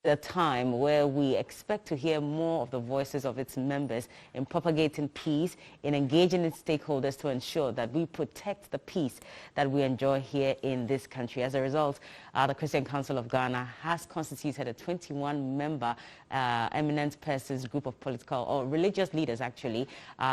the time where we expect to hear more of the voices of its members in propagating peace, in engaging its stakeholders to ensure that we protect the peace that we enjoy here in this country. As a result, the Christian Council of Ghana has constituted a 21-member eminent persons group of political or religious leaders, actually,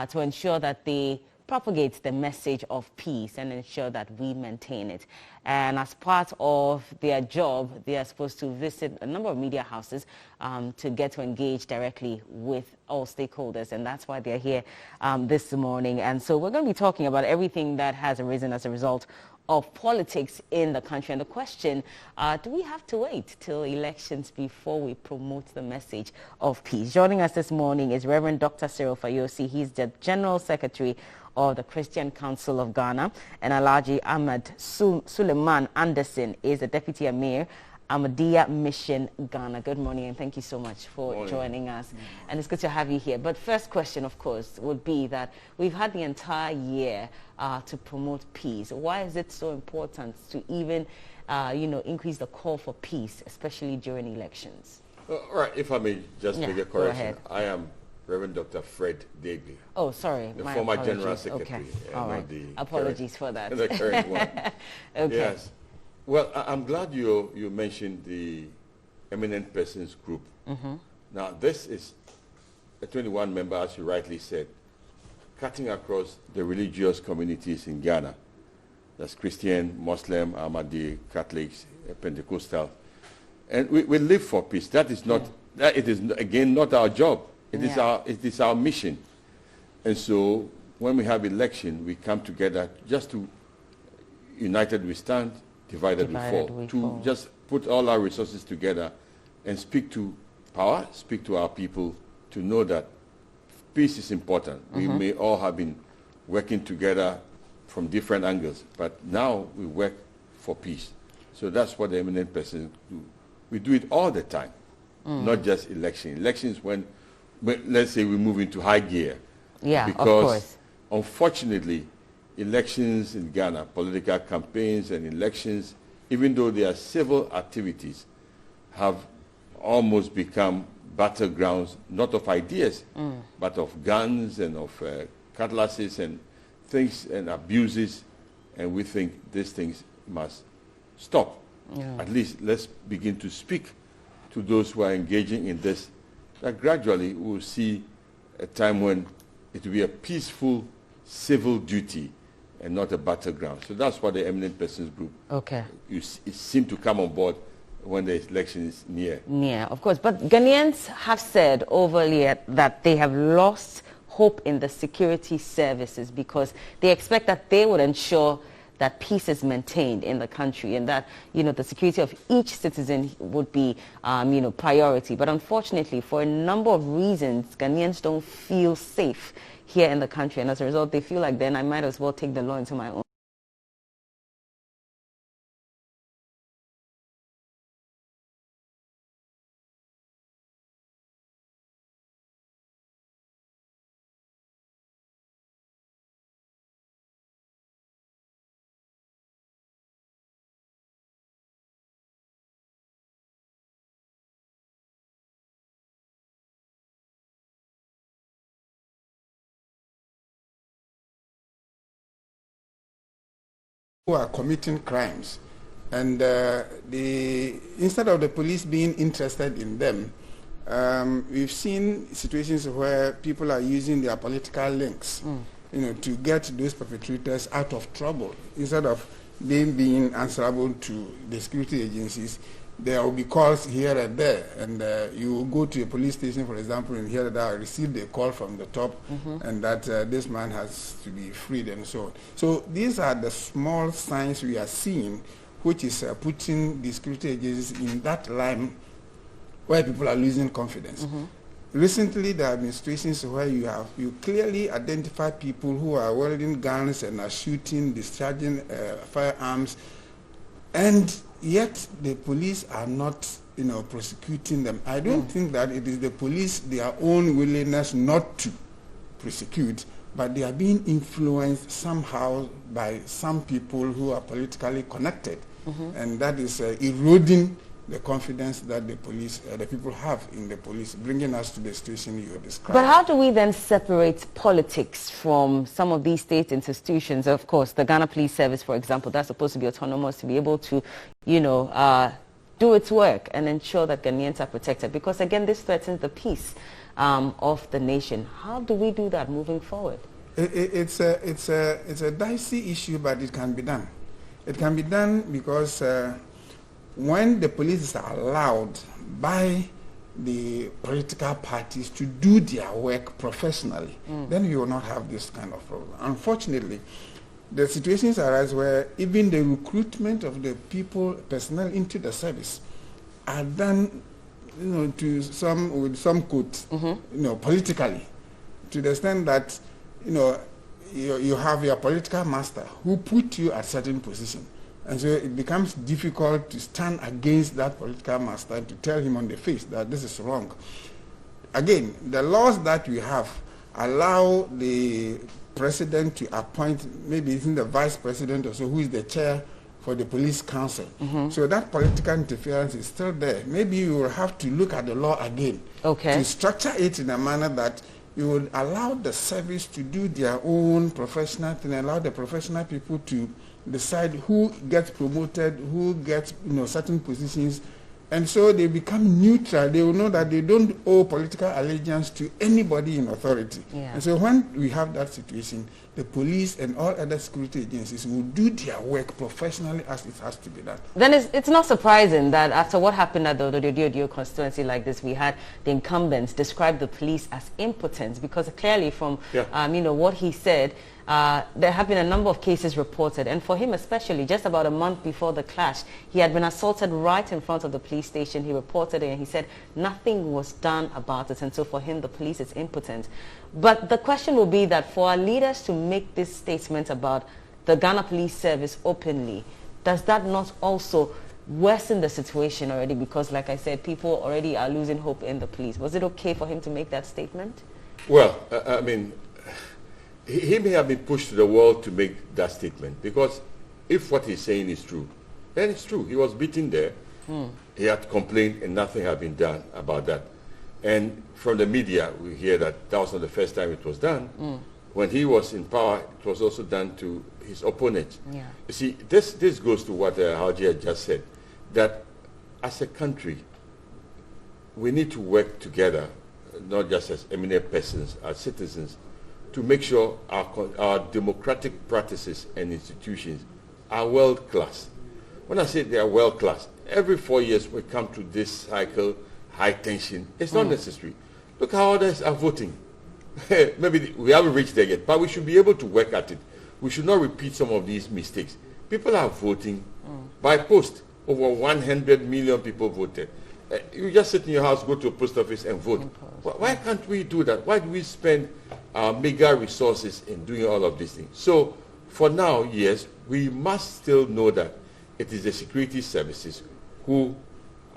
to ensure that they propagate the message of peace and ensure that we maintain it. And as part of their job, they are supposed to visit a number of media houses to get to engage directly with all stakeholders, and that's why they're here this morning. And so we're going to be talking about everything that has arisen as a result of politics in the country. And the question, do we have to wait till elections before we promote the message of peace? Joining us this morning is Reverend Dr. Cyril Fayosi. He's the General Secretary of the Christian Council of Ghana, and Alhaji Ahmed Suleiman Anderson is the Deputy Emir, Ahmadiyya Mission Ghana. Good morning, and thank you so much for joining us. And it's good to have you here. But first question, of course, would be that we've had the entire year to promote peace. Why is it so important to even, increase the call for peace, especially during elections? All right, if I may just make a correction. I am Reverend Dr. Fred Dagley. Oh, sorry. The former apologies. General Secretary. Okay. All right. Apologies for that. The current one. Okay. Yes. Well, I'm glad you mentioned the eminent persons group. Now, this is a 21-member, as you rightly said, cutting across the religious communities in Ghana. That's Christian, Muslim, Ahmadi, Catholics, Pentecostal. And we live for peace. That is not, it is, again, not our job. It is our mission. And so when we have election, we come together just to, united we stand, divided we fall. To just put all our resources together and speak to power, speak to our people, to know that peace is important. We may all have been working together from different angles, but now we work for peace. So that's what the eminent persons do. We do it all the time, not just election. Elections when let's say we move into high gear. Yeah, because of course. Unfortunately, elections in Ghana, political campaigns and elections, even though they are civil activities, have almost become battlegrounds, not of ideas, but of guns and of cutlasses and things and abuses. And we think these things must stop. At least let's begin to speak to those who are engaging in this, that gradually we'll see a time when it will be a peaceful civil duty and not a battleground. So that's what the eminent persons group, it seem to come on board when the election is near. Yeah, of course. But Ghanaians have said overly that they have lost hope in the security services because they expect that they would ensure that peace is maintained in the country and that, the security of each citizen would be, priority. But unfortunately, for a number of reasons, Ghanaians don't feel safe here in the country. And as a result, they feel like then I might as well take the law into my own. Who are committing crimes, and instead of the police being interested in them, we've seen situations where people are using their political links, to get those perpetrators out of trouble. Instead of them being answerable to the security agencies, there will be calls here and there, and you will go to a police station, for example, and hear that I received a call from the top, and that this man has to be freed and so on. So these are the small signs we are seeing, which is putting the security agencies in that line where people are losing confidence. Recently, there have been situations where you clearly identify people who are wielding guns and are shooting, discharging firearms, and yet the police are not, prosecuting them. I don't think that it is the police, their own willingness not to prosecute, but they are being influenced somehow by some people who are politically connected, and that is eroding the confidence that the police, the people have in the police, bringing us to the situation you described. But how do we then separate politics from some of these state institutions? Of course, the Ghana Police Service, for example, that's supposed to be autonomous to be able to, do its work and ensure that Ghanaians are protected. Because again, this threatens the peace of the nation. How do we do that moving forward? It's a dicey issue, but it can be done. It can be done because when the police is allowed by the political parties to do their work professionally, then we will not have this kind of problem. Unfortunately, the situations arise where even the recruitment of the personnel into the service are done, with some quotes, politically, to the extent that, you have your political master who put you at certain position. And so it becomes difficult to stand against that political master to tell him on the face that this is wrong. Again, the laws that we have allow the president to appoint, maybe even the vice president or so, who is the chair for the police council. So that political interference is still there. Maybe you will have to look at the law again to structure it in a manner that you will allow the service to do their own professional thing, allow the professional people to decide who gets promoted, who gets certain positions, and so they become neutral. They will know that they don't owe political allegiance to anybody in authority. And so when we have that situation, the police and all other security agencies will do their work professionally as it has to be done. Then it's not surprising that after what happened at the Ododio constituency like this, we had the incumbents describe the police as impotent, because clearly from what he said, there have been a number of cases reported, and for him especially, just about a month before the clash, he had been assaulted right in front of the police station. He reported it and he said nothing was done about it, and so for him the police is impotent. But the question will be that for our leaders to make this statement about the Ghana Police Service openly, does that not also worsen the situation already? Because like I said, people already are losing hope in the police. Was it okay for him to make that statement? Well, I mean, he may have been pushed to the wall to make that statement, because if what he's saying is true, then it's true. He was beaten there. He had complained and nothing had been done about that. And from the media, we hear that that was not the first time it was done. When he was in power, it was also done to his opponent. You see, this goes to what Haji had just said, that as a country, we need to work together, not just as eminent persons, as citizens, to make sure our democratic practices and institutions are world class. When I say they are world class, every 4 years we come to this cycle, high tension. It's not necessary. Look how others are voting. Maybe we haven't reached there yet, but we should be able to work at it. We should not repeat some of these mistakes. People are voting by post. Over 100 million people voted. You just sit in your house, go to a post office and vote. Why can't we do that? Why do we spend mega resources in doing all of these things? So for now, yes, we must still know that it is the security services who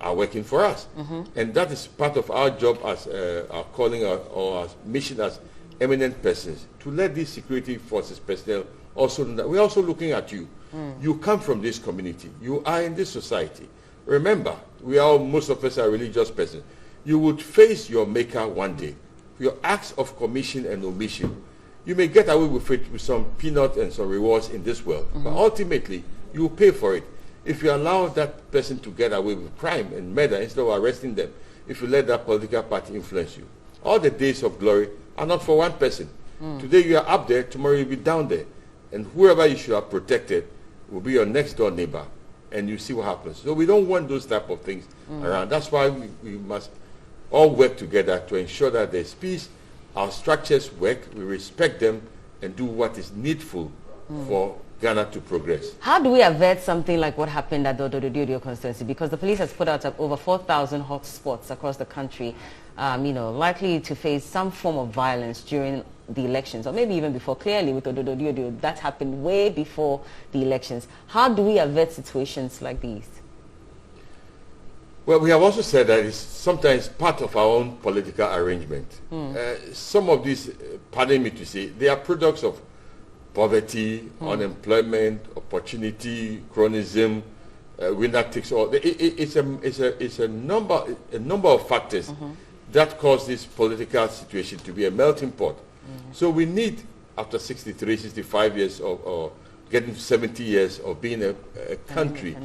are working for us. And that is part of our job as our calling or our mission as eminent persons, to let these security forces personnel also know that we're also looking at you. You come from this community. You are in this society. Remember, most of us are religious persons. You would face your maker one day. Your acts of commission and omission, you may get away with it with some peanuts and some rewards in this world, but ultimately you will pay for it. If you allow that person to get away with crime and murder instead of arresting them, if you let that political party influence you, all the days of glory are not for one person. Today you are up there, tomorrow you'll be down there. And whoever you should have protected will be your next door neighbor. And you see what happens. So we don't want those type of things around. That's why we must all work together to ensure that there's peace, our structures work, we respect them, and do what is needful for Ghana to progress. How do we avert something like what happened at the Ododio constituency? Because the police has put out over 4,000 hotspots across the country, likely to face some form of violence during the elections, or maybe even before. Clearly with Ododio, that happened way before the elections. How do we avert situations like these? Well, we have also said that it's sometimes part of our own political arrangement. Some of these, pardon me to say, they are products of poverty, unemployment, opportunity, chronism, winner takes all. It's a number of factors that cause this political situation to be a melting pot. So we need, after 63, 65 years or getting to 70 years of being a country,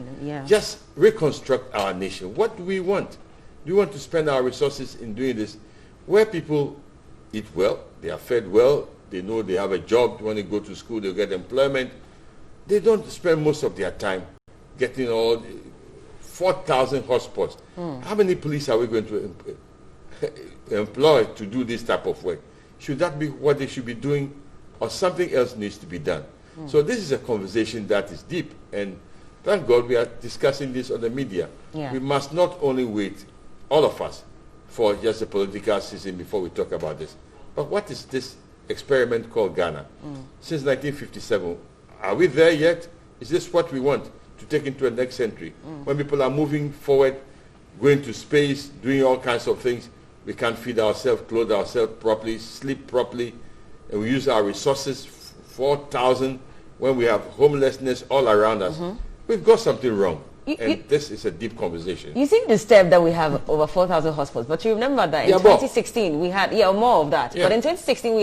just reconstruct our nation. What do we want? Do we want to spend our resources in doing this where people eat well, they are fed well, they know they have a job, when they go to school, they get employment. They don't spend most of their time getting all 4,000 hotspots. How many police are we going to employ to do this type of work? Should that be what they should be doing, or something else needs to be done? So this is a conversation that is deep, and thank God we are discussing this on the media. We must not only wait, all of us, for just a political season before we talk about this. But what is this experiment called Ghana? Since 1957, are we there yet? Is this what we want to take into the next century? When people are moving forward, going to space, doing all kinds of things, we can't feed ourselves, clothe ourselves properly, sleep properly, and we use our resources, 4,000, when we have homelessness all around us. We've got something wrong. This is a deep conversation. You seem disturbed that we have over 4,000 hotspots, but you remember that in 2016 we had more of that. But in 2016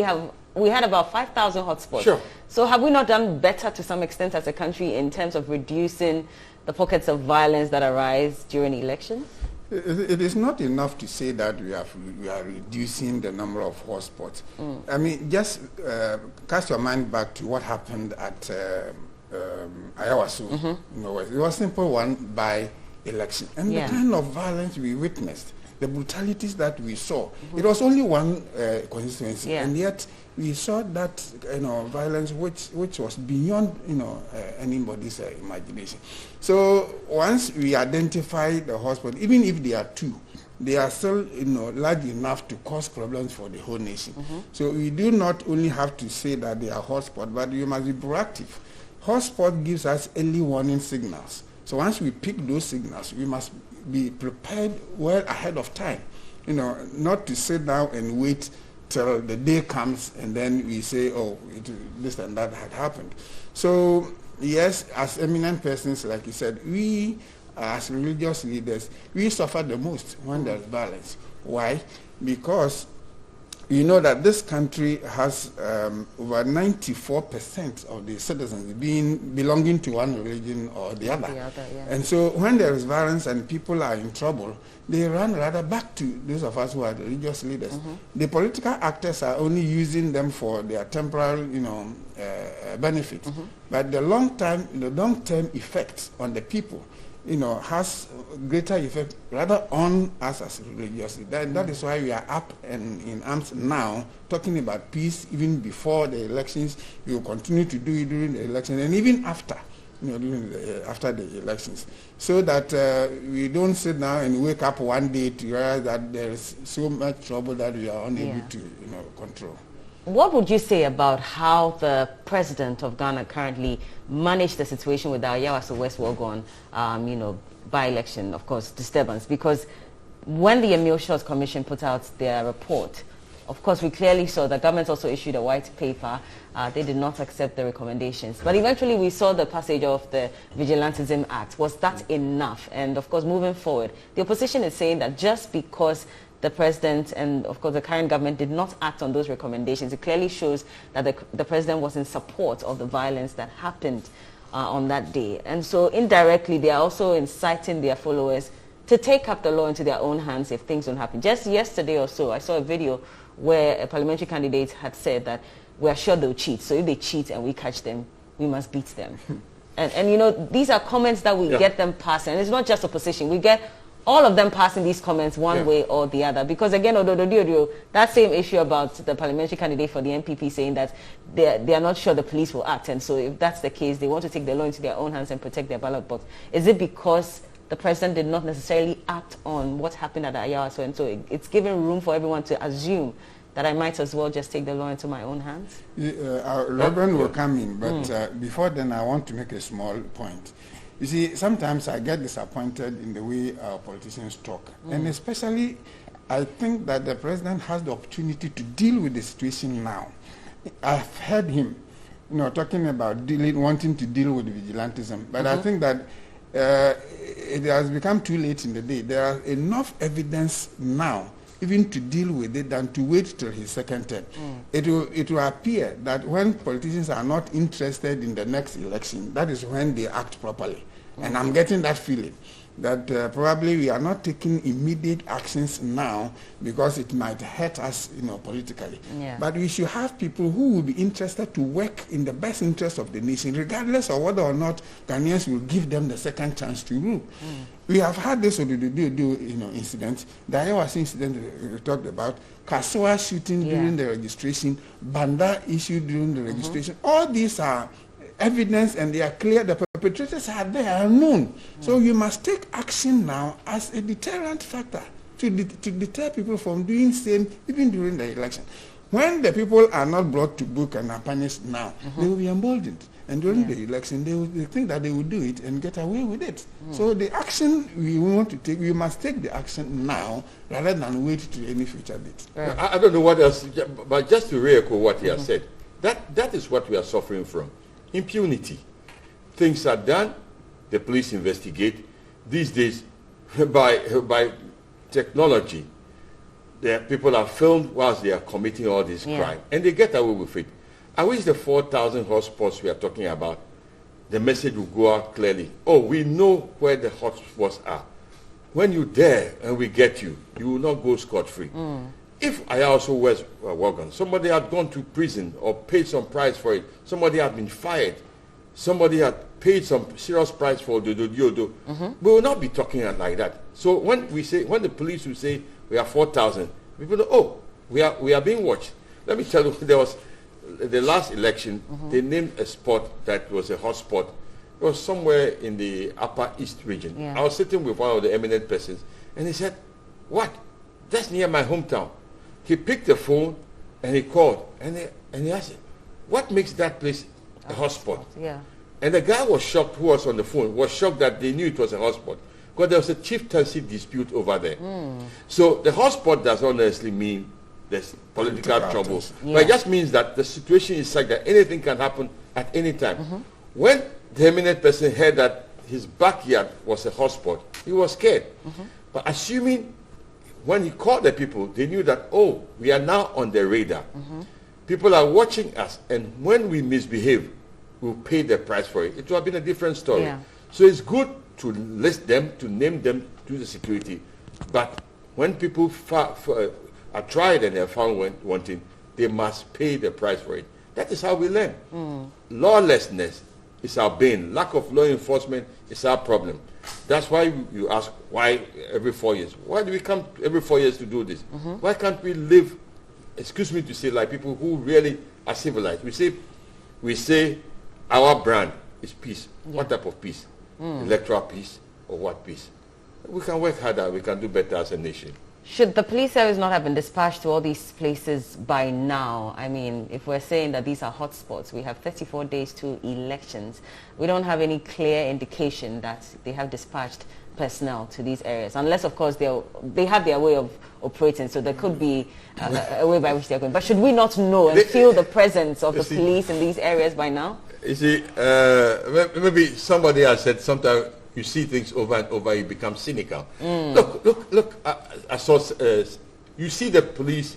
we had about 5,000 hotspots. Sure. So have we not done better to some extent as a country in terms of reducing the pockets of violence that arise during elections? It is not enough to say that we are reducing the number of hotspots. I mean, just cast your mind back to what happened at Ayawaso. You know, it was a simple one by election. And the kind of violence we witnessed, the brutalities that we saw, it was only one constituency, and yet we saw that violence which was beyond anybody's imagination. So once we identify the hotspot, even if they are two, they are still large enough to cause problems for the whole nation. So we do not only have to say that they are hotspot, but we must be proactive. Hotspot gives us early warning signals. So once we pick those signals, we must be prepared well ahead of time. Not to sit down and wait till the day comes and then we say, oh, this and that had happened. So yes, as eminent persons, like you said, we as religious leaders, we suffer the most when there's violence. Why? Because you know that this country has over 94% of the citizens belonging to one religion or the other. And so when there is violence and people are in trouble, they run rather back to those of us who are the religious leaders. The political actors are only using them for their temporal, benefit. But the long-term effects on the people, has greater effect rather on us as religious. That is why we are up and in arms now, talking about peace even before the elections. We will continue to do it during the elections and even after, after the elections, so that we don't sit down and wake up one day to realize that there is so much trouble that we are unable to control. What would you say about how the president of Ghana currently managed the situation with the Ayawaso West Wogon, by-election, of course, disturbance? Because when the Emil Shores Commission put out their report, of course, we clearly saw the government also issued a white paper. They did not accept the recommendations. But eventually we saw the passage of the Vigilantism Act. Was that enough? And of course, moving forward, the opposition is saying that just because the president and, of course, the current government did not act on those recommendations, it clearly shows that the president was in support of the violence that happened on that day. And so indirectly, they are also inciting their followers to take up the law into their own hands if things don't happen. Just yesterday or so, I saw a video where a parliamentary candidate had said that we are sure they'll cheat. So if they cheat and we catch them, we must beat them. And these are comments that we get them passing. And it's not just opposition. We get all of them passing these comments one way or the other. Because again, that same issue about the parliamentary candidate for the MPP saying that they are not sure the police will act. And so if that's the case, they want to take the law into their own hands and protect their ballot box. Is it because the president did not necessarily act on what happened at Ayawaso? And so it's giving room for everyone to assume that I might as well just take the law into my own hands? Our Reverend will come in, but before then I want to make a small point. You see, sometimes I get disappointed in the way our politicians talk. And especially, I think that the president has the opportunity to deal with the situation now. I've heard him, talking about wanting to deal with vigilantism. But I think that it has become too late in the day. There are enough evidence now even to deal with it than to wait till his second term. It will appear that when politicians are not interested in the next election, that is when they act properly. And I'm getting that feeling that probably we are not taking immediate actions now because it might hurt us, politically. Yeah. But we should have people who will be interested to work in the best interest of the nation, regardless of whether or not Ghanaians will give them the second chance to rule. We have had this incident, the Iowa incident we talked about, Kasoa shooting during the registration, Banda issue during the registration. All these are evidence and they are clear. The perpetrators are there, are known. So you must take action now as a deterrent factor to deter people from doing same even during the election. When the people are not brought to book and are punished now, they will be emboldened. And during the election, they think that they will do it and get away with it. So the action we want to take, we must take the action now rather than wait to any future date. I don't know what else, but just to re-echo what he has said, that is what we are suffering from. Impunity. Things are done, the police investigate. These days, by technology, the people are filmed whilst they are committing all this crime, and they get away with it. I wish the 4,000 hotspots we are talking about, the message will go out clearly. Oh, we know where the hotspots are. When you're there and we get you, you will not go scot-free. If I also was Wagon, somebody had gone to prison or paid some price for it, somebody had been fired, somebody had paid some serious price for the Diodo, we will not be talking like that. So when the police will say we are 4,000, people know, oh, we are being watched. Let me tell you, there was the last election, they named a spot that was a hotspot. It was somewhere in the Upper East region. I was sitting with one of the eminent persons, and he said, what? That's near my hometown. He picked the phone and he called and he asked, what makes that place a hotspot? And the guy was shocked, who was on the phone, was shocked that they knew it was a hotspot because there was a chieftaincy dispute over there. So the hotspot does not necessarily mean there's political trouble, but it just means that the situation is such that anything can happen at any time. When the eminent person heard that his backyard was a hotspot, he was scared. But assuming when he called the people, they knew that, oh, we are now on the radar. People are watching us, and when we misbehave, we'll pay the price for it. It would have been a different story. So it's good to list them, to name them, to the security. But when people are tried and they're found wanting, they must pay the price for it. That is how we learn. Lawlessness is our bane. Lack of law enforcement is our problem. That's why you ask, why every 4 years? Why do we come every 4 years to do this? Why can't we live, excuse me to say, like people who really are civilized? We say our brand is peace. What type of peace? Electoral peace or what peace? We can work harder. We can do better as a nation. Should the police service not have been dispatched to all these places by now? I mean, if we're saying that these are hotspots, we have 34 days to elections. We don't have any clear indication that they have dispatched personnel to these areas, unless, of course, they have their way of operating, so there could be a way by which they're going. But should we not know and feel the presence of the police in these areas by now? You see, maybe somebody has said sometimes you see things over and over, you become cynical. Look, I saw, you see the police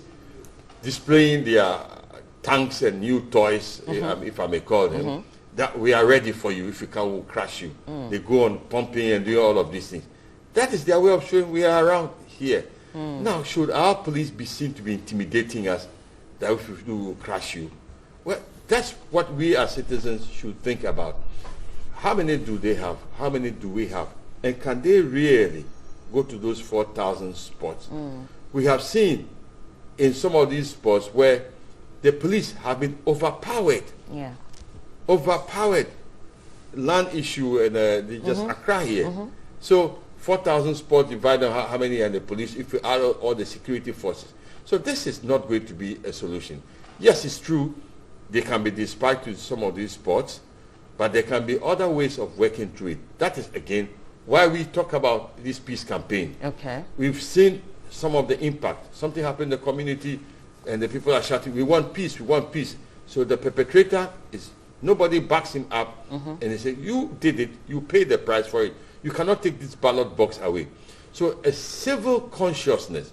displaying their tanks and new toys, if I may call them, that we are ready for you. If you can, we'll crash you. They go on pumping and doing all of these things. That is their way of showing we are around here. Now, should our police be seen to be intimidating us, that if we do, we'll crash you? Well, that's what we as citizens should think about. How many do they have? How many do we have? And can they really go to those 4,000 spots? We have seen in some of these spots where the police have been overpowered. Overpowered. Land issue and they just Accra here. So 4,000 spots divided how many are the police if you add all the security forces. So this is not going to be a solution. Yes, it's true. They can be dispatched to some of these spots, but there can be other ways of working through it. That is, again, why we talk about this peace campaign. We've seen some of the impact. Something happened in the community, and the people are shouting, we want peace, we want peace. So the perpetrator is Nobody backs him up and they say, you did it, you paid the price for it. You cannot take this ballot box away. So a civil consciousness,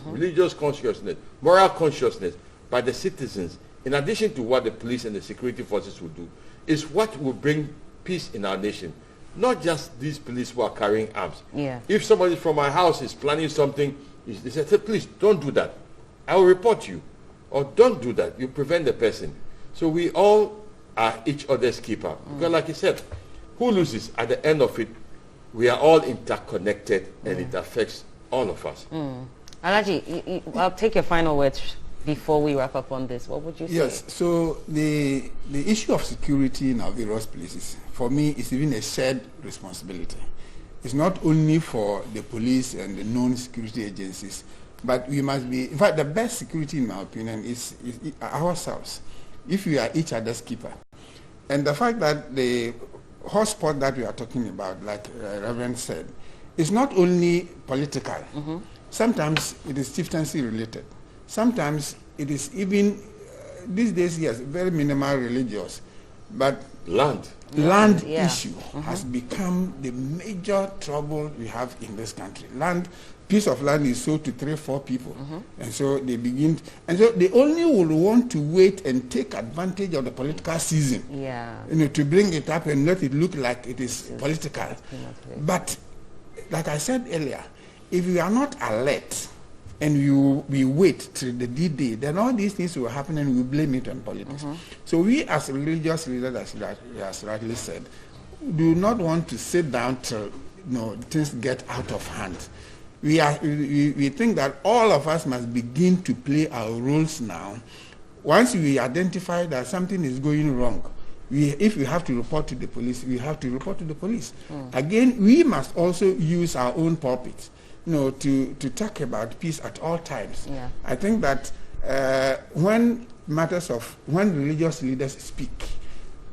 religious consciousness, moral consciousness by the citizens, in addition to what the police and the security forces will do, is what will bring peace in our nation. Not just these police who are carrying arms. Yeah. If somebody from my house is planning something, they say, please don't do that. I will report you. Or don't do that. You prevent the person. So we all are each other's keeper. Because like you said, who loses at the end of it? We are all interconnected and it affects all of us. Alhaji, I'll take your final words before we wrap up on this. What would you say? Yes, so the issue of security in our various places, for me, is even a shared responsibility. It's not only for the police and the known security agencies, but we must be, in fact, the best security, in my opinion, is ourselves, if we are each other's keeper. And the fact that the hotspot that we are talking about, like Reverend said, is not only political. Sometimes it is chieftaincy related. Sometimes it is even, these days, yes, very minimal religious. But land issue has become the major trouble we have in this country. Piece of land is sold to 3-4 people, and so they begin, and so they only will want to wait and take advantage of the political season, to bring it up and let it look like it is political. But like I said earlier, if we are not alert and we wait till the D-Day, then all these things will happen and we blame it on politics. So we as religious leaders, as rightly said, do not want to sit down till things get out of hand. We think that all of us must begin to play our roles now. Once we identify that something is going wrong, if we have to report to the police, we have to report to the police. Again, we must also use our own pulpits, to talk about peace at all times. I think that when religious leaders speak,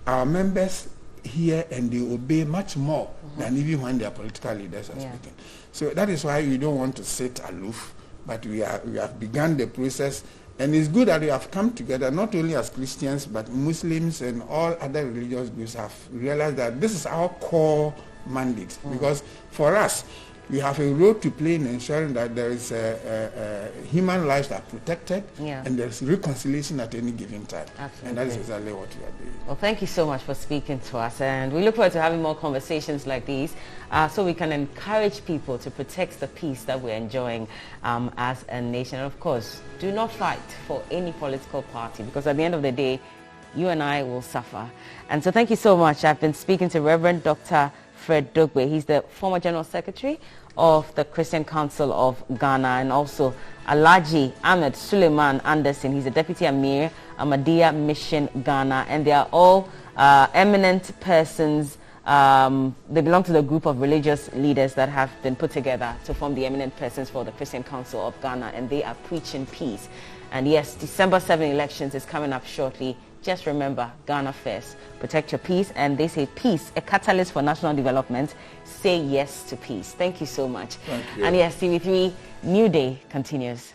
our members hear and they obey much more than even when their political leaders are speaking. So that is why we don't want to sit aloof, but we have begun the process, and it's good that we have come together, not only as Christians, but Muslims and all other religious groups have realized that this is our core mandate, because for us, we have a role to play in ensuring that there is human lives that are protected and there's reconciliation at any given time. Absolutely. And that is exactly what we are doing. Well, thank you so much for speaking to us, and we look forward to having more conversations like these so we can encourage people to protect the peace that we're enjoying as a nation. And of course, do not fight for any political party, because at the end of the day, you and I will suffer. And so thank you so much. I've been speaking to Reverend Dr. Fred Dogbe. He's the former General Secretary of the Christian Council of Ghana, and also Alhaji Ahmed Suleiman Anderson. He's the Deputy Amir, Ahmadiyya Mission Ghana, and they are all eminent persons. They belong to the group of religious leaders that have been put together to form the eminent persons for the Christian Council of Ghana, and they are preaching peace. And yes, December 7 elections is coming up shortly. Just remember, Ghana first. Protect your peace. And they say peace, a catalyst for national development. Say yes to peace. Thank you so much. Thank you. And yes, TV3 New Day continues.